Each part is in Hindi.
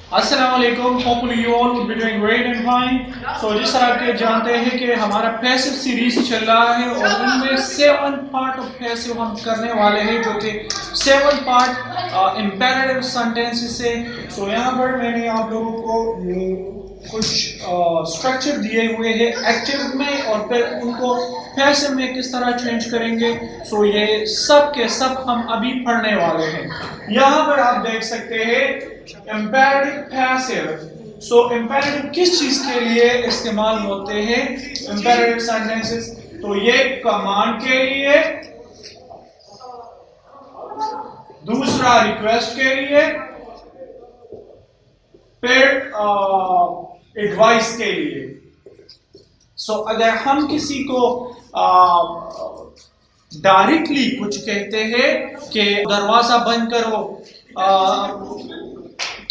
Assalamualaikum. Hopefully you all will be doing great and fine. So जिस तरह के जानते हैं कि हमारा पैसिव सीरीज चल रहा है और उनमें 7 पार्ट ऑफ पैसिव हम करने वाले हैं जो कि 7 पार्ट इम्पेरेटिव सेंटेंसेस से। सो यहाँ पर मैंने आप लोगों को कुछ स्ट्रक्चर दिए हुए हैं एक्टिव में और फिर उनको पैसिव में किस तरह चेंज करेंगे। सो ये सब के सब हम अभी पढ़ने वाले हैं। यहाँ पर आप देख सकते हैं imperative passive। सो imperative किस चीज के लिए इस्तेमाल होते हैं imperative sentences? तो ये कमांड के लिए, दूसरा रिक्वेस्ट के लिए, फिर एडवाइस के लिए। सो अगर हम किसी को डायरेक्टली कुछ कहते हैं कि दरवाजा बंद करो,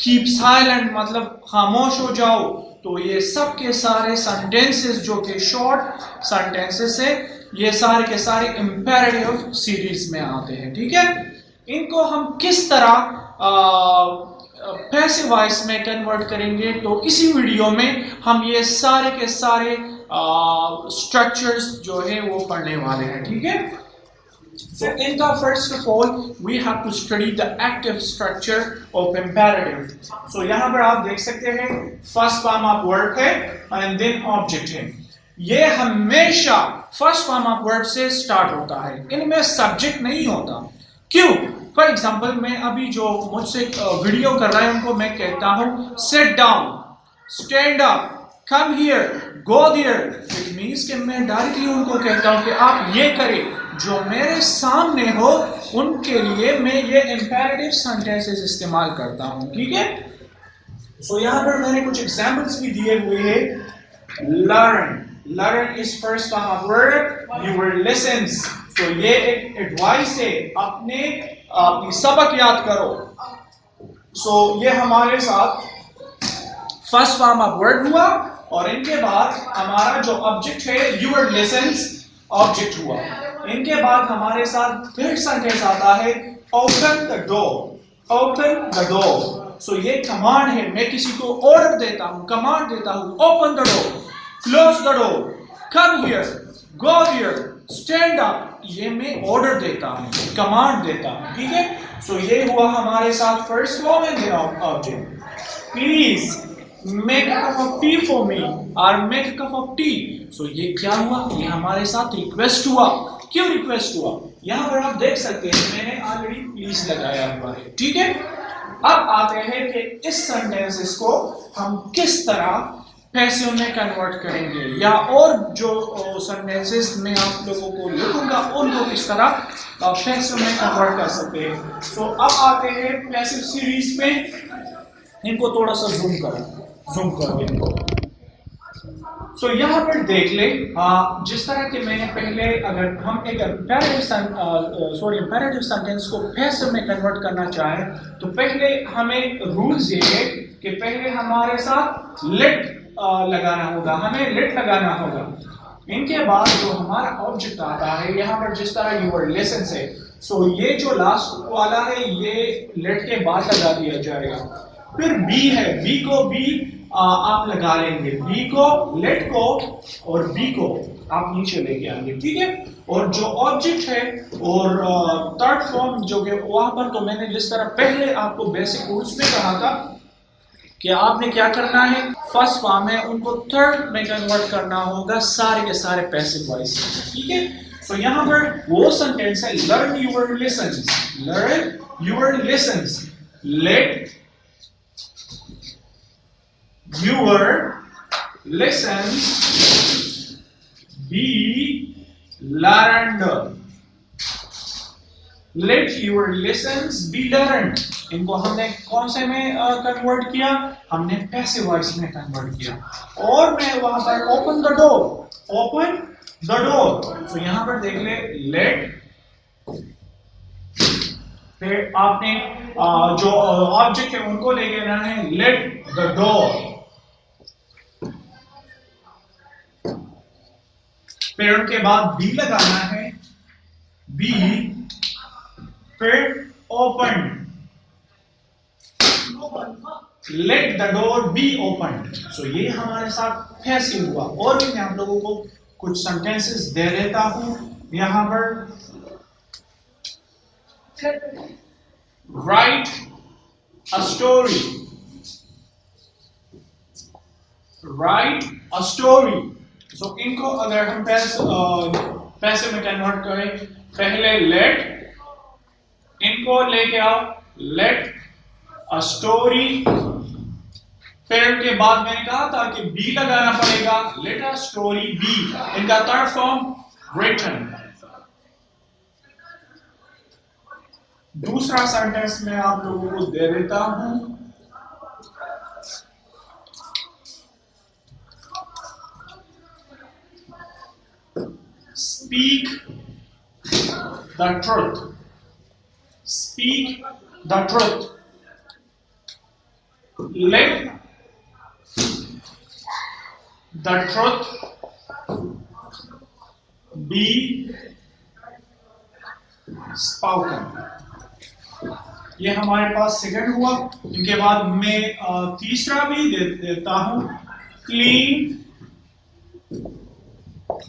कीप साइलेंट मतलब खामोश हो जाओ, तो ये सब के सारे सेंटेंसेस जो कि शॉर्ट सेंटेंसेस है ये सारे के सारे इंपेरेटिव सीरीज में आते हैं। ठीक है, इनको हम किस तरह पैसिव वॉइस में कन्वर्ट करेंगे तो इसी वीडियो में हम ये सारे के सारे स्ट्रक्चर्स जो है वो पढ़ने वाले हैं। ठीक है, so in the first of all we have to study the active structure of imperative। so यहाँ पर आप देख सकते हैं फर्स्ट फॉर्म ऑफ वर्ब है and then object है। ये हमेशा फर्स्ट फॉर्म ऑफ वर्ब से स्टार्ट होता है, इनमें सब्जेक्ट नहीं होता। क्यों? फॉर एग्जाम्पल मैं अभी जो मुझसे वीडियो कर रहा है उनको मैं कहता हूँ sit down, stand up, come here, go there. It means कि मैं डायरेक्टली उनको कहता हूँ कि आप ये करें, जो मेरे सामने हो उनके लिए मैं ये इंपेरेटिव सेंटेंसेस इस्तेमाल करता हूँ। ठीक है, सो यहाँ पर मैंने कुछ एग्जांपल्स भी दिए हुए हैं। Learn is first form of verb, your lessons. तो ये एक एडवाइस है, अपनी सबक याद करो। सो ये हमारे साथ फर्स्ट फॉर्म ऑफ वर्ड हुआ और इनके बाद हमारा जो ऑब्जेक्ट है यूर लिसन्स ऑब्जेक्ट हुआ। इनके बाद हमारे साथ फिर सेंटेंस आता है open the door, open the door. So ये कमांड है, मैं किसी को ऑर्डर देता हूँ, कमांड देता हूँ, open the door, close the door, come here, go here, stand up. ये मैं ऑर्डर देता हूँ, कमांड देता हूँ। ठीक है, सो ये हुआ हमारे साथ first form and object. Please make a cup of tea for me और make a cup of tea. So ये क्या हुआ? ये हमारे साथ रिक्वेस्ट हुआ। क्यों रिक्वेस्ट हुआ? यहाँ पर आप देख सकते हैं मैंने ऑलरेडी प्लीज लगाया हुआ है। ठीक है, अब आते हैं कि इस सेंटेंसेस को हम किस तरह पैसिव में कन्वर्ट करेंगे, या और जो सेंटेंसेस मैं आप लोगों को लिखूंगा उनको किस तरह पैसिव में कन्वर्ट कर सकते हैं। तो अब आते हैं पैसिव सीरीज में। इनको थोड़ा सा जूम करो इनको। सो यहाँ पर देख ले, जिस तरह के मैंने पहले, अगर हम एक इंपेरेटिव सेंटेंस को पैसिव में कन्वर्ट करना चाहें तो पहले हमें रूल्स ये है कि पहले हमारे साथ लेट लगाना होगा, हमें लेट लगाना होगा। इनके बाद जो हमारा ऑब्जेक्ट आता है यहाँ पर जिस तरह यूर लिसन्स है, सो ये जो लास्ट वाला है ये लेट के बाद लगा दिया जाएगा। फिर बी है, बी को भी आप लगा लेंगे, बी को, लेट को और बी को आप नीचे लेके आएंगे। ठीक है, और जो ऑब्जेक्ट है और थर्ड फॉर्म जो कि वहां पर तो मैंने जिस तरह पहले आपको बेसिक रूल्स में कहा था कि आपने क्या करना है, फर्स्ट फॉर्म है उनको थर्ड में कन्वर्ट करना होगा सारे के सारे पैसिव वॉइस। ठीक है, तो यहाँ पर वो सेंटेंस है learn your lessons, learn your lessons, let your lessons be learned, let your lessons be learned. इनको हमने कौन से में कन्वर्ट किया? हमने पैसिव वॉइस में कन्वर्ट किया। और मैं वहां पर open the door, open the door. तो यहां पर देख ले, लेट, फिर आपने जो ऑब्जेक्ट है उनको लेके आना है, लेट द डोर। फिर उनके बाद बी लगाना है, बी, फिर open, let the door be open. So ये हमारे साथ पैसिव हुआ। और भी मैं आप लोगों को कुछ सेंटेंसेस दे देता हूं यहां पर। Write a story, write a story. So इनको अगर हम पैसे में कन्वर्ट करें, पहले लेट, इनको लेके आओ लेट अ स्टोरी, फिर के बाद मैंने कहा था कि बी लगाना पड़ेगा, लेट अ स्टोरी बी। इनका थर्ड फॉर्म रिटन। दूसरा सेंटेंस मैं आप लोगों को दे देता हूं। Speak the truth, speak the truth. Let the truth be spoken। ये हमारे पास सेकंड हुआ। इनके बाद मैं तीसरा भी दे देता हूं। Clean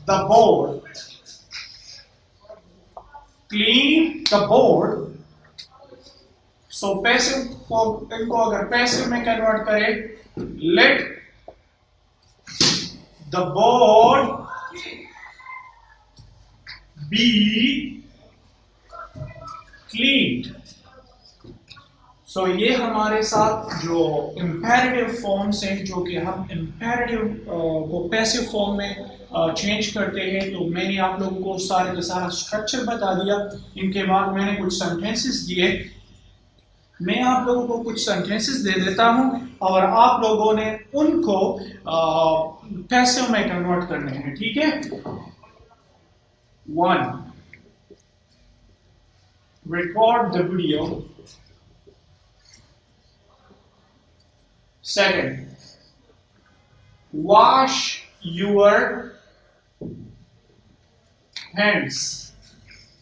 the board, clean the board. So passive को, इनको अगर पैसिव में कन्वर्ट करें, let the board be cleaned। So ये हमारे साथ जो इंपेरेटिव फॉर्म्स हैं, जो कि हम इंपेरेटिव को पैसिव फॉर्म में चेंज करते हैं, तो मैंने आप लोगों को सारे का सारा स्ट्रक्चर बता दिया। इनके बाद मैंने कुछ सेंटेंसेस दिए। मैं आप लोगों को कुछ सेंटेंसेस दे देता हूं और आप लोगों ने उनको पैसिव में कन्वर्ट करने हैं, ठीक है। 1, record the video. 2, wash your hands.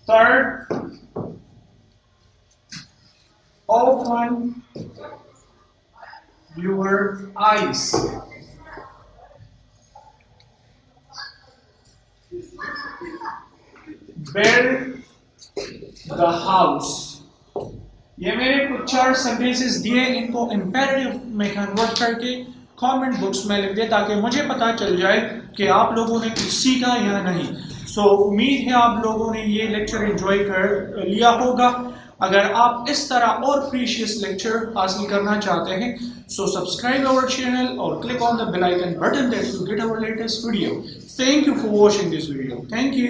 3, open your eyes। Build the house। ये मैंने कुछ 4 सेंटेंसेस दिए। इनको इंपेरेटिव में कन्वर्ट करके कमेंट बॉक्स में लिख दे, ताकि मुझे पता चल जाए कि आप लोगों ने कुछ सीखा या नहीं। सो उम्मीद है आप लोगों ने ये लेक्चर एंजॉय कर लिया होगा। अगर आप इस तरह और प्रीशियस लेक्चर हासिल करना चाहते हैं, सो सब्सक्राइब आवर चैनल और click on the bell icon button that you get our latest video. Thank you for watching this video. Thank you.